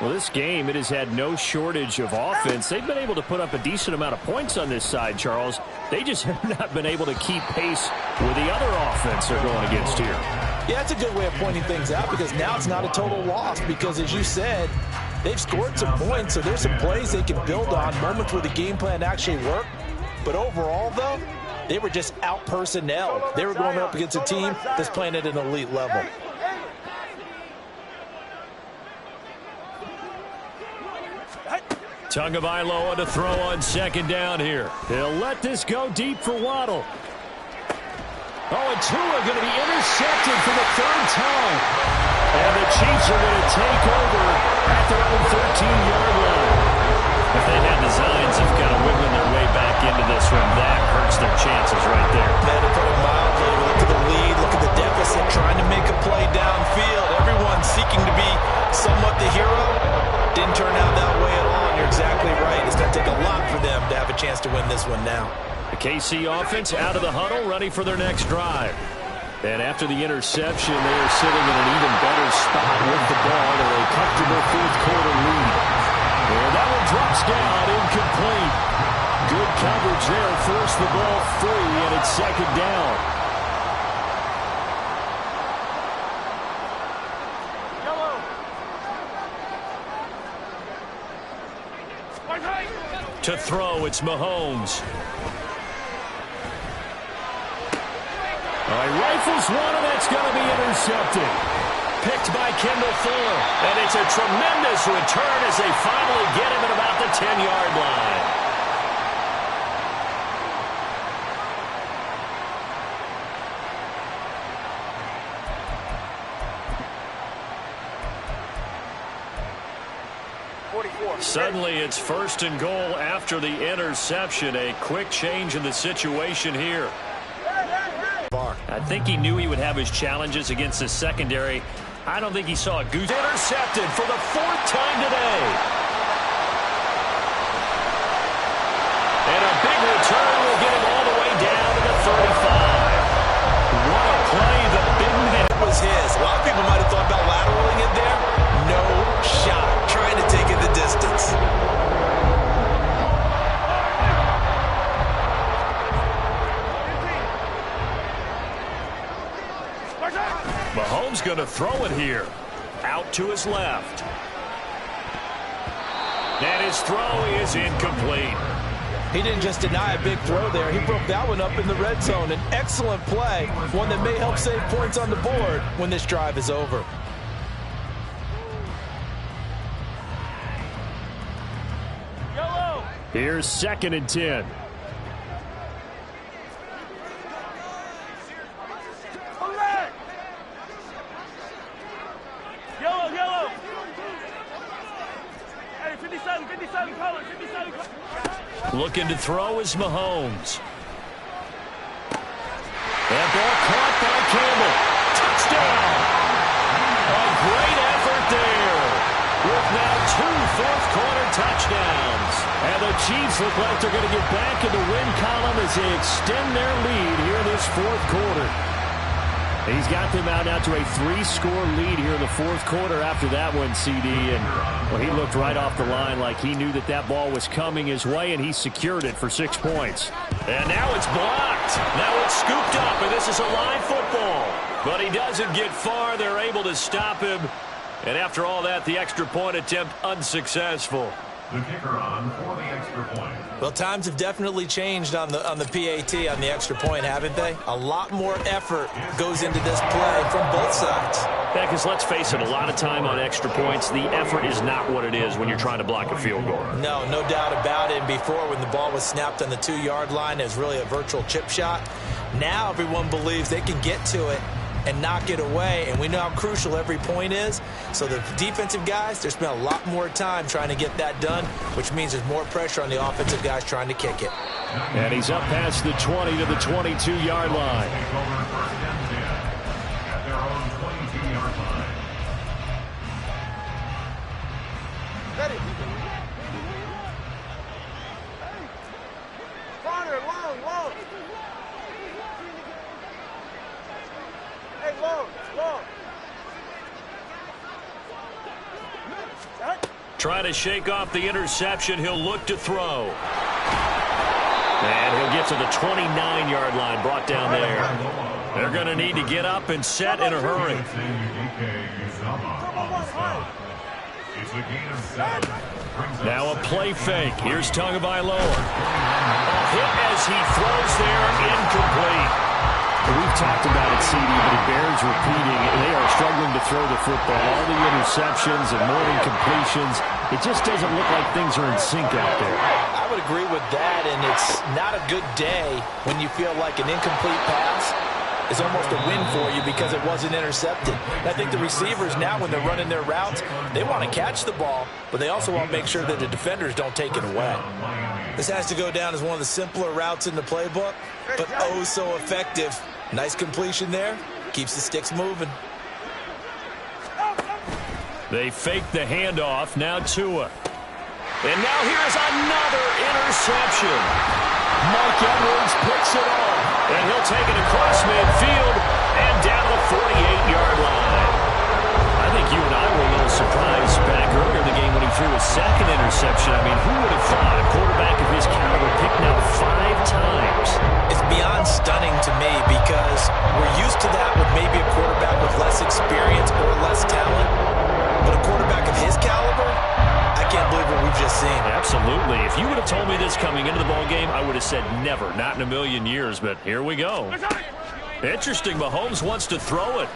Well, this game, it has had no shortage of offense. They've been able to put up a decent amount of points on this side, Charles. They just have not been able to keep pace with the other offense they're going against here. Yeah, that's a good way of pointing things out because now it's not a total loss because, as you said, they've scored some points, so there's some plays they can build on, moments where the game plan actually worked. But overall, though, they were just out-personnel. They were going up against a team that's playing at an elite level. Tagovailoa to throw on 2nd down here. He'll let this go deep for Waddle. Oh, and Tua going to be intercepted for the 3rd time. And the Chiefs are going to take over at their own 13-yard line. If they had designs of kind of wiggling their way back into this one, that hurts their chances right there. Man, to put it mildly, look at the lead, look at the deficit, trying to make a play downfield. Everyone seeking to be somewhat the hero. Didn't turn out that way at all, and you're exactly right. It's going to take a lot for them to have a chance to win this one now. The KC offense out of the huddle, ready for their next drive. And after the interception, they are sitting in an even better spot with the ball. They're a comfortable 4th-quarter lead. And that one drops down, incomplete. Good coverage there, forced the ball free, and it's 2nd down. To throw, it's Mahomes. He rifles one, and that's going to be intercepted. Picked by Kendall Fuller. And it's a tremendous return as they finally get him at about the 10-yard line. Suddenly it's 1st and goal after the interception. A quick change in the situation here. I think he knew he would have his challenges against the secondary. I don't think he saw a goose. Intercepted for the 4th time today. And a big return will get him all the way down to the 35. What a play. The big man was his. A lot of people might have thought about lateraling it there. No shot. Trying to take it the distance. Mahomes going to throw it here. Out to his left. And his throw is incomplete. He didn't just deny a big throw there. He broke that one up in the red zone. An excellent play. One that may help save points on the board when this drive is over. Here's 2nd and 10. Yellow. Hey, 57 color, 57 color. Looking to throw is Mahomes. Chiefs look like they're going to get back in the win column as they extend their lead here in this fourth quarter. He's got them out now to a 3-score lead here in the fourth quarter after that one, CD. And well, he looked right off the line like he knew that that ball was coming his way, and he secured it for 6 points. And now it's blocked. Now it's scooped up, and this is a live football. But he doesn't get far. They're able to stop him. And after all that, the extra point attempt unsuccessful. The kicker on for the extra point. Well, times have definitely changed on the PAT, on the extra point, haven't they? A lot more effort goes into this play from both sides. Yeah, because let's face it, a lot of time on extra points, the effort is not what it is when you're trying to block a field goal. No doubt about it. And before, when the ball was snapped on the 2-yard line, it was really a virtual chip shot. Now everyone believes they can get to it and knock it away, and we know how crucial every point is. So the defensive guys, they spent a lot more time trying to get that done, which means there's more pressure on the offensive guys trying to kick it. And he's up past the 20 to the 22-yard line. Take over first and 10 at their own 22-yard line. Ready. Corner, long. Hey, long. Trying to shake off the interception. He'll look to throw. And he'll get to the 29-yard line, brought down there. They're going to need to get up and set in a hurry. Now a play fake. Here's Tagovailoa. A hit as he throws there, incomplete. We've talked about it, CD, but it bears repeating. They are struggling to throw the football. All the interceptions and more incompletions. It just doesn't look like things are in sync out there. I would agree with that, and it's not a good day when you feel like an incomplete pass is almost a win for you because it wasn't intercepted. And I think the receivers now, when they're running their routes, they want to catch the ball, but they also want to make sure that the defenders don't take it away. This has to go down as one of the simpler routes in the playbook, but oh so effective. Nice completion there. Keeps the sticks moving. They fake the handoff. Now Tua. And now here's another interception. Mike Edwards picks it off. And he'll take it across midfield and down the 48-yard line. I think you and I were a little surprised back earlier in the game when he threw his second interception. I mean, who would have thought a quarterback of his caliber picked now 5 times? It's beyond stunning to me because we're used to that with maybe a quarterback with less experience or less talent. But a quarterback of his caliber, I can't believe what we've just seen. Absolutely. If you would have told me this coming into the ball game, I would have said never, not in a million years. But here we go. Interesting. Mahomes wants to throw it.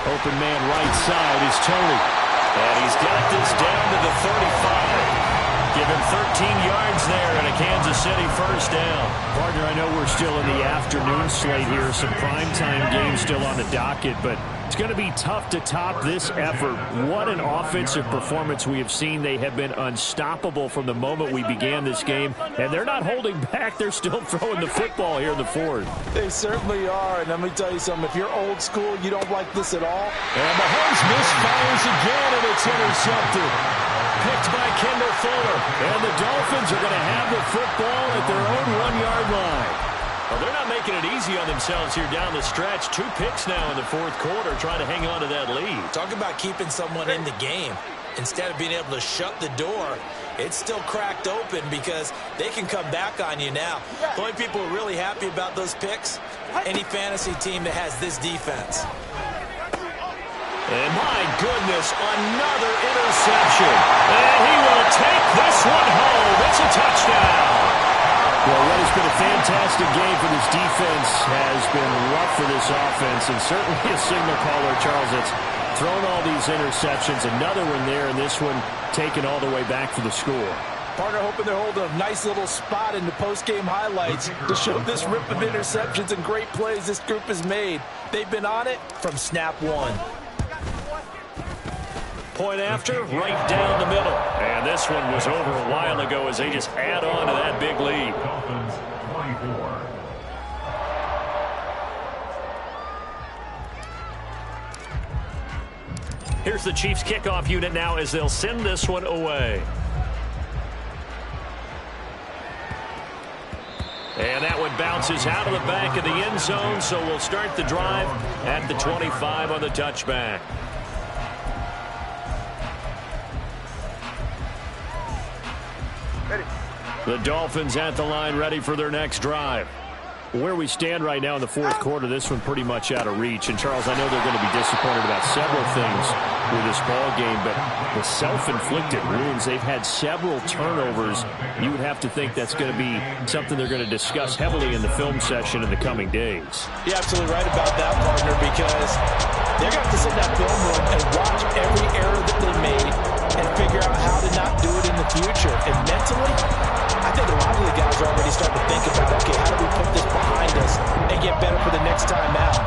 Open man right side is Tony. And he's got this down to the 35. Give him 13 yards there and a Kansas City first down. Partner, I know we're still in the afternoon slate here. Some primetime games still on the docket, but it's going to be tough to top this effort. What an offensive performance we have seen. They have been unstoppable from the moment we began this game, and they're not holding back. They're still throwing the football here in the fourth. They certainly are, and let me tell you something. If you're old school, you don't like this at all. And Mahomes misfires again, and it's intercepted. Picked by Kendall Fuller. And the Dolphins are going to have the football at their own 1-yard line. Well, they're not making it easy on themselves here down the stretch. 2 picks now in the fourth quarter, trying to hang on to that lead. Talk about keeping someone in the game. Instead of being able to shut the door, it's still cracked open because they can come back on you now. The only people who are really happy about those picks, any fantasy team that has this defense. And my goodness, another interception. And he will take this one home. It's a touchdown. Well, what has been a fantastic game for this defense has been rough for this offense, and certainly a signal caller, Charles, that's thrown all these interceptions. Another one there, and this one taken all the way back for the score. Partner hoping they're holding a nice little spot in the post-game highlights to show this rip of interceptions and great plays this group has made. They've been on it from snap one. Point after, right down the middle. And this one was over a while ago as they just add on to that big lead. Dolphins 24. Here's the Chiefs kickoff unit now as they'll send this one away. And that one bounces out of the back of the end zone, so we'll start the drive at the 25 on the touchback. Ready. The Dolphins at the line, ready for their next drive. Where we stand right now in the fourth quarter, this one pretty much out of reach. And, Charles, I know they're going to be disappointed about several things with this ball game, but the self-inflicted wounds, they've had several turnovers. You would have to think that's going to be something they're going to discuss heavily in the film session in the coming days. You're absolutely right about that, partner, because they're going to have to sit in that film room and watch every error that they made and figure out how to not do it in the future. And mentally, I think a lot of the guys are already starting to think about, okay, how do we put this behind us and get better for the next time out?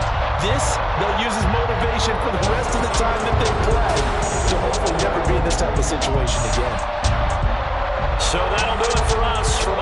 This, they'll use as motivation for the rest of the time that they play to hopefully never be in this type of situation again.